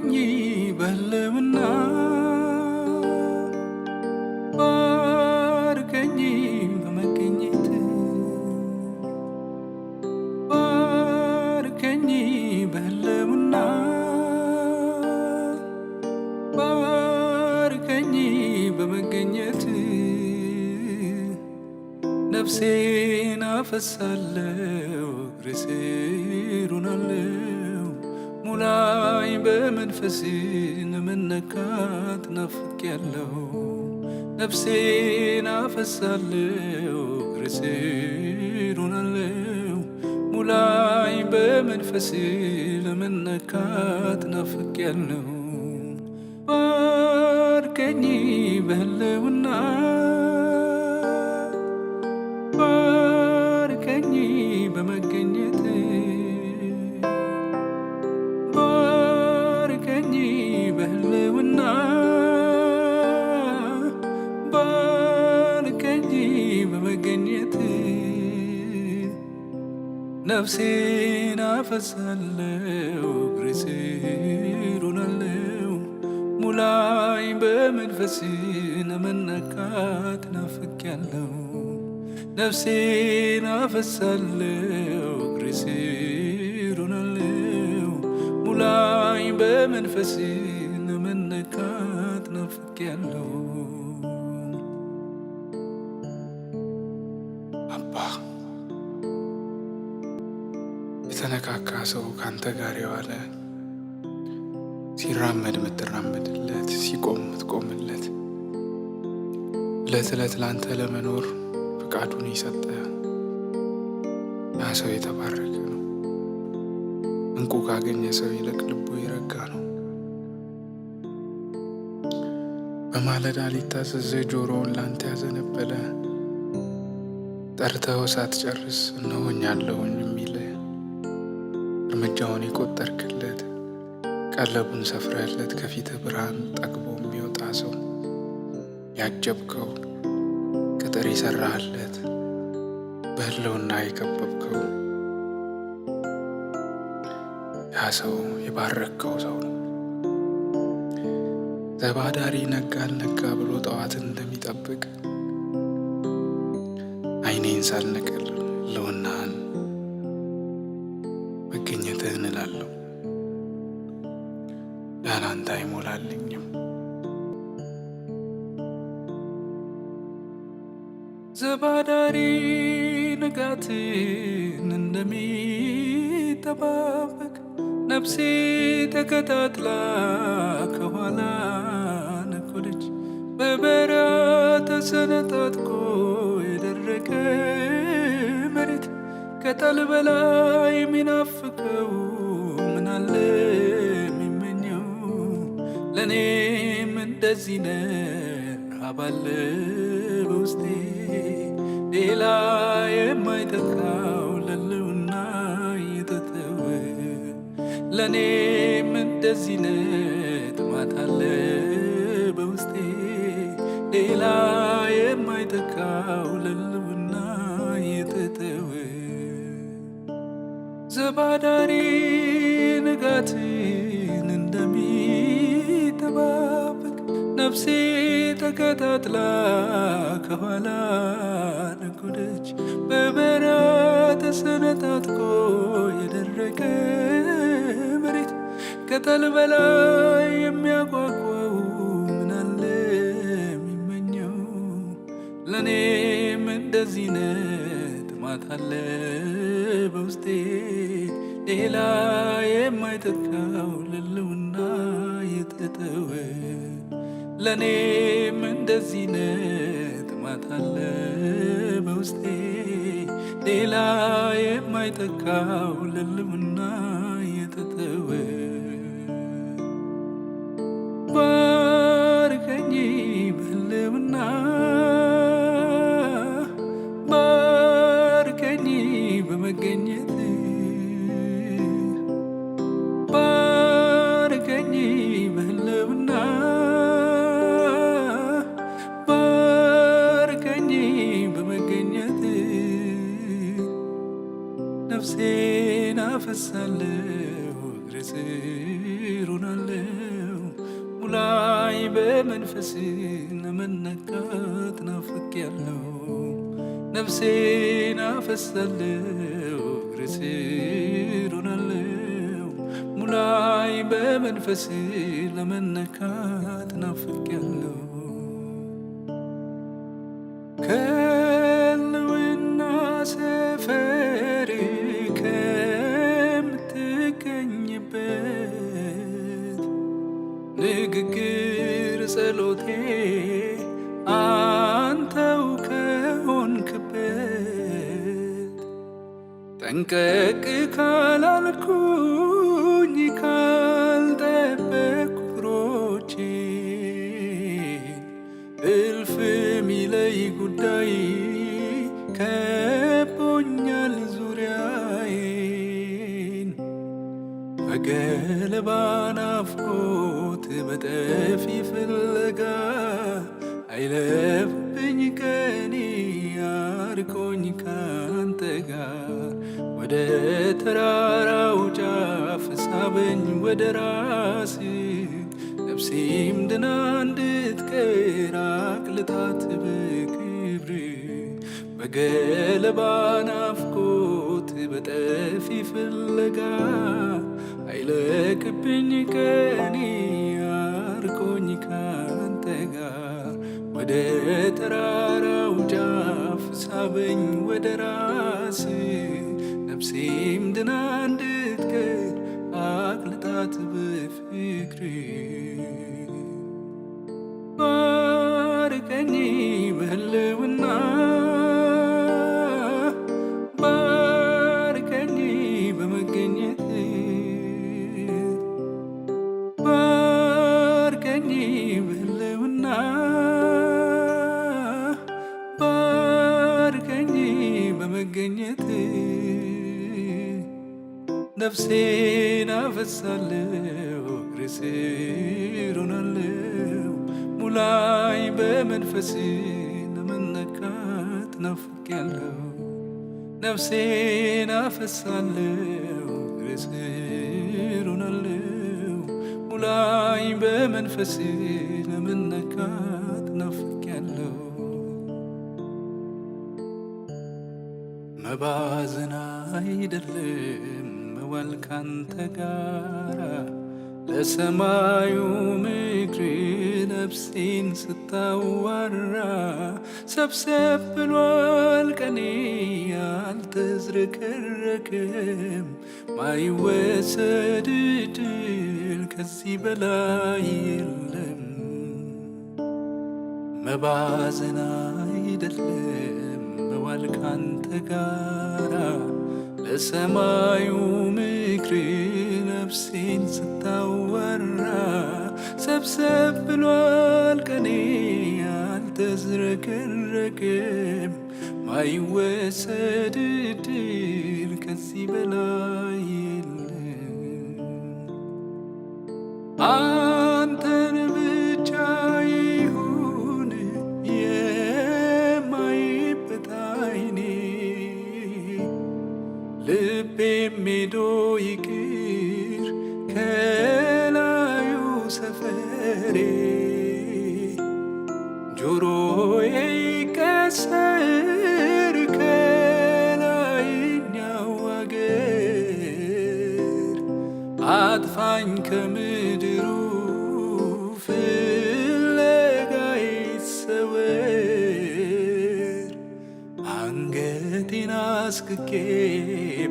ባርከኝ በህልውና ባርከኝ በመገኘት ባርከኝ በህልውና ባርከኝ በመገኘት ነፍሴን አፈሳለሁ እግር ስር ሆናለሁ ሙላኝ በመንፈስ ለመነካት ናፍቄያለሁ ነፍሴን አፈሳለሁ እግር ስር ሆናለሁ ሙላኝ በመንፈስ ለመነካት ናፍቄያለሁ ባርከኝ በህልውና ባርከኝ በመገኘት ባርከኝ በህልውና ባርከኝ በመገኘት ነፍሴን አፈሳለሁ እግር ስር ሆናለሁ ሙላኝ በመንፈስ ለመነካት ናፍቄያለሁ ነፍሴን አፈሳለሁ እግር ስር ሆናለሁ ሙላኝ በመንፈስ ለመነካት ናፍቄያለሁ። አባ የተነካካ ሰው ካንተ ጋር የዋለ ሲራመድ ምትራመድለት ሲቆም ምትቆምለት ዕለት ዕለት ላንተ ለመኖር ፍቃዱን የሰጠ ያ ሰው የተባረከ ነው። እንቁ ካገኘ ሰው ይልቅ ልቡ የረጋ ነው። በማለዳ ሊታዘዝ ጆሮውን ላንተ ያዘነበለ ጠርተው ሳትጨርስ እነሆኛለሁኝ የሚል እርምጃውን የቆጠርክለት ቀለቡን ሰፍረህለት ከፊትህ ብርሃን ጠግቦ የሚወጣ ሰው ያጀብከው ቅጥር የሰራህለት በህልውና የከበብከው ያ ሰው የባረከው ሰው ነው። ዘባዳሪ ነጋ አልነጋ ብሎ ጠዋትን እንደሚጠብቅ ዓይኔን ሳልነቅል ህልውናህን መገኘትህን እላለሁ። ያላንተ አይሞላልኝም። ዘባዳሪ ንጋትን እንደሚጠባበቅ ነፍሴ ተከታትላ ከኋላ ነጎደች። በበረሃ ተሰነጣጥቆ የደረቀ መሬት ከጠል በላይ የሚናፍቀው ምናለ የሚመኘው ለእኔም እንደዚህ ረሃብ አለ በውስጤ ሌላ የማይተካው ለህልውና እየተተወ ለእኔም እንደዚህ ጥማት አለ በውስጤ ሌላ የማይተካው ለህልውና እየተተወ ዘባዳሪ ንጋትን እንደሚጠባበቅ ነፍሴ ተከታትላ ከኋላ ነጎደች። በበረሃ ተሰነጣጥቆ የደረቀ መሬት ከጠል በላይ የሚያጓጓው ምናለ የሚመኘው ለእኔም እንደዚህ ጥማት አለ በውስጤ ሌላ የማይተካው ለህልውና የተተወ ለእኔም እንደዚህ ጥማት አለ በውስጤ ሌላ የማይተካው ለህልውና የተተወ ባርከኝ በህልውና ባርከኝ በመገኘት ባርከኝ በህልውና ባርከኝ በመገኘት ነፍሴን አፈሳለሁ እግር ስር ሆናለሁ። ሙላይ በመንፈስ ለመነካት ናፍቄያለሁ። ነፍሴን አፈሳለሁ እግር ስር ሆናለሁ። ሙላይ በመንፈስ ለመነካት ናፍቄያለሁ። ከህልውና ሰፈር ከምትገኝበት ንግግር ጸሎቴ አንተው ከሆንክበት ጠንቀቅ ካላልኩኝ ካልጠበቅኩ እግሮቼን እልፍ ሚለይ ጉዳይ ከቦኛል ዙሪያዬን። በገለባ ናፍቆት በጠፊ ፍለጋ አይለፍብኝ ቀኔ አርቆኝ ካንተ ጋር ወደ ተራራው ጫፍ ሳበኝ ወደ ራስ ነፍሴም ድና እንድትቀር አቅልጣት በክብር። በገለባ ናፍቆት በጠፊ ፍለጋ አይለቅብኝ ቀኔ አርቆኝ ካንተ ጋር ወደ ተራራው ጫፍ ሳበኝ ወደ ራስ ነፍሴም ድና እንድትቀር አቅልጣት በፍቅር። ባርከኝ በህልውና ባርከኝ በመገኘት ባርከኝ በህልውና ባርከኝ በመገኘት ነፍሴን አፈሳለሁ እግር ስር ሆናለሁ። ሙላይ በመንፈስ ለመነካት ናፍቄያለሁ። ነፍሴን አፈሳለሁ እግር ስር ሆናለሁ። ሙላይ በመንፈስ ለመነካት ናፍቄያለሁ። መባዘን አይደለም መዋል ካንተ ጋራ ለሰማዩ ምክር ነፍሴን ስታዋራ ሰብሰብ ብሏል ቀኔ አልተዝረከረክም። ማይወሰድ ድል ከዚህ በላይ የለም። መባዘን አይደለም መዋል ካንተ ጋራ ለሰማዩ ምክር ነፍሴን ስታዋራ ሰብሰብ ብሏል ቀኔ አልተዝረከረክም። ማይወሰድ ድል ከዚህ በላይ የለም። አንተን ብቻ ይሁን የማይበት ዓይኔ ልቤም ሄዶ ይቅር ከላዩ ሰፈሬ ጆሮዬ ይቀሰር ከላይኛው አገር አጥፋኝ ከምድሩ ፍለጋዬ ይሰወር አንገቴን አስክኬ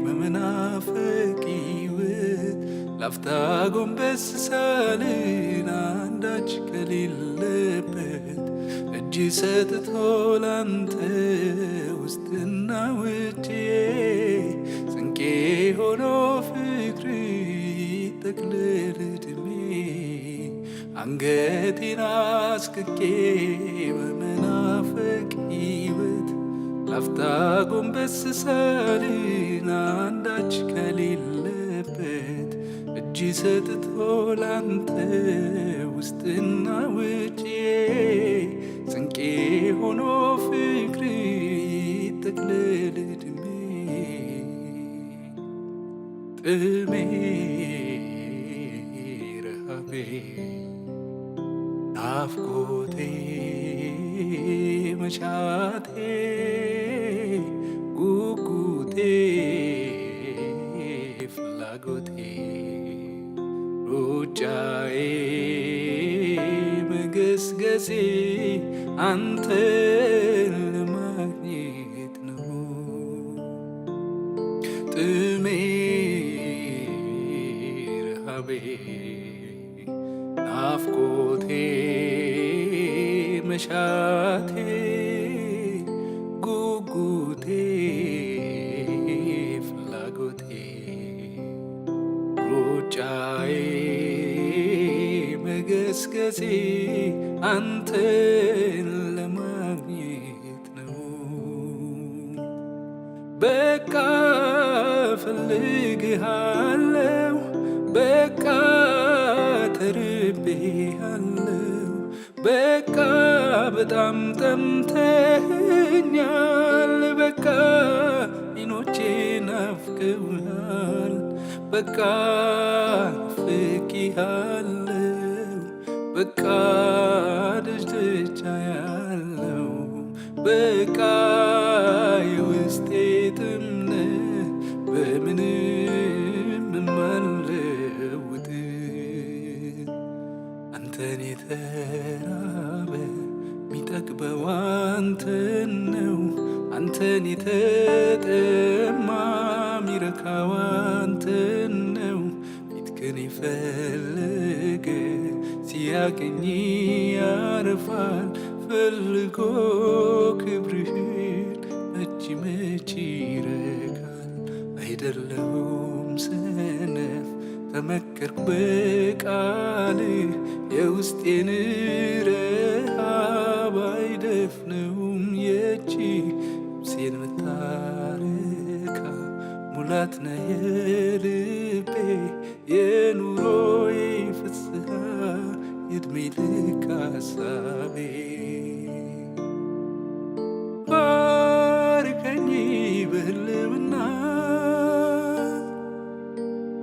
በመናፈቅ ሕይወት ላፍታ ጎንበስ ሳልን አንዳች ከሌለበት እጅ ሰጥቶ ላንተ ውስጥና ውጭ ስንቄ ሆኖ ፍቅር ይጠቅልል ዕድሜ አንገቴን አስክኬ በመናፈቅ ሕይወት ላፍታ ጎንበስ ሳልን አንዳች ከሌለበት እጅ ሰጥቶ ላንተ ውስጥና ውጭ ስንቄ ሆኖ ፍቅር ይጠቅልል ዕድሜ ጥሜ ናፍቆቴ መሻቴ ጉጉቴ ፍላጎቴ ሩጫዬ መገስገሴ አንተን ለማግኘት ነው። ጥሜ ረሃቤ ናፍቆቴ መሻቴ ጉጉቴ ፍላጎቴ ሩጫዬ መገስገሴ አንተን ለማግኘት ነው። በቃ ፈልግሃለው በቃ ተርቤሃለው በቃ በጣም ጠምተኸኛል በቃ ዓይኖቼ ናፍቀውሃል በቃ ናፍቄሃለው በቃ ደጅቻያለው በቃ የውስጤ ጥምነት በምንም የማልለውጥ አንተን የተራበ ሚጠግበው አንተን ነው አንተን የተጠማ ሚረካው አንተን ነው ፊትህን የፈለገ ሲያገኝ ያርፋል ፈልጎ ክብርህን መች ይረካል። አይደለሁም ሰነፍ ተመከርኩ በቃልህ የውስጤን ረሃብ አይደፍነውም የእጅ ነፍሴን ምታረካ ሙላት ነህ የልቤ የኑሮዬ ፍስሃ የዕድሜ ልክ ሐሳቤ ባርከኝ በህልውና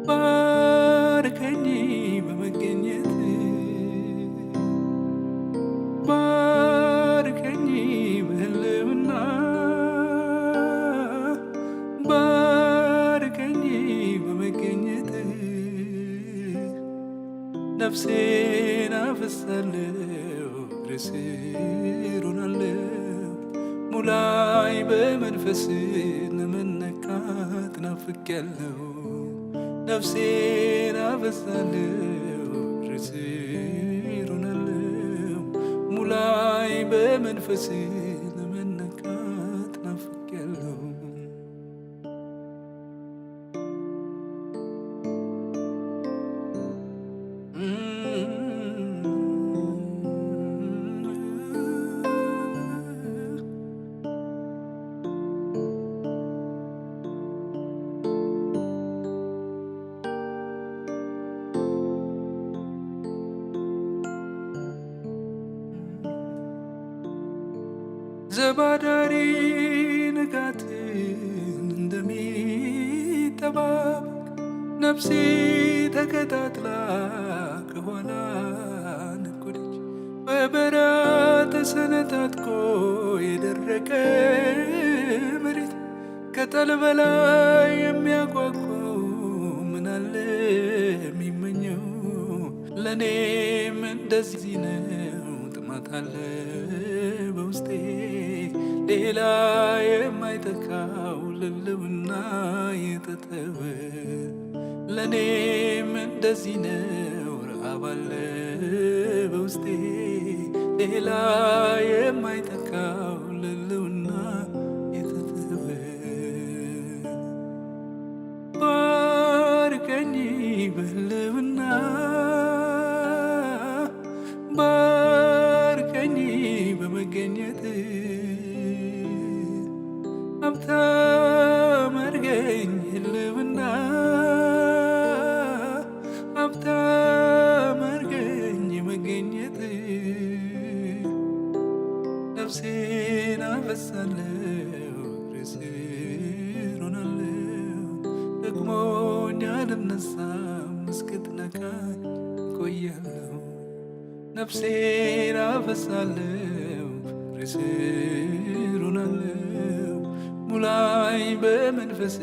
ባርከኝ በመገኘት ባርከኝ በህልውና ባርከኝ በመገኘት ነፍሴን አፈሳለሁ ስር ሆናለሁ ሙላይ በመንፈስ ለመነካት ናፍቄያለሁ ነፍሴን አፈሳለሁ ስር ሆናለሁ ሙላይ በመንፈስ ለመነካት ናፍቄያለሁ ዘባዳሪ ንጋትን እንደሚጠባበቅ ነፍሴ ተከታትላ ከኋላ ነጎደች በበረሃ ተሰነጣጥቆ የደረቀ መሬት ከጠል በላይ የሚያጓጓው ምናለ የሚመኘው ለእኔም እንደዚህ ነው ጥማት አለ በውስጤ ሌላ የማይተካው ልልውና የተተወ ለእኔም እንደዚህ ነው ረሃብ አለ በውስጤ ሌላ የማይተካው ልልውና የተተወ ባርከኝ በህልውና ባርከኝ በመገኘት ሀብታም አድርገኝ ህልውና ሀብታም አድርገኝ መገኘት ነፍሴን አፈሳለሁ ስር ሆናለሁ ደግሞኛ ልነሳም እስክትነካኝ ቆያለሁ ነፍሴን አፈሳለሁ ፍቅር ስር ሆናለሁ ሙላኝ በመንፈስ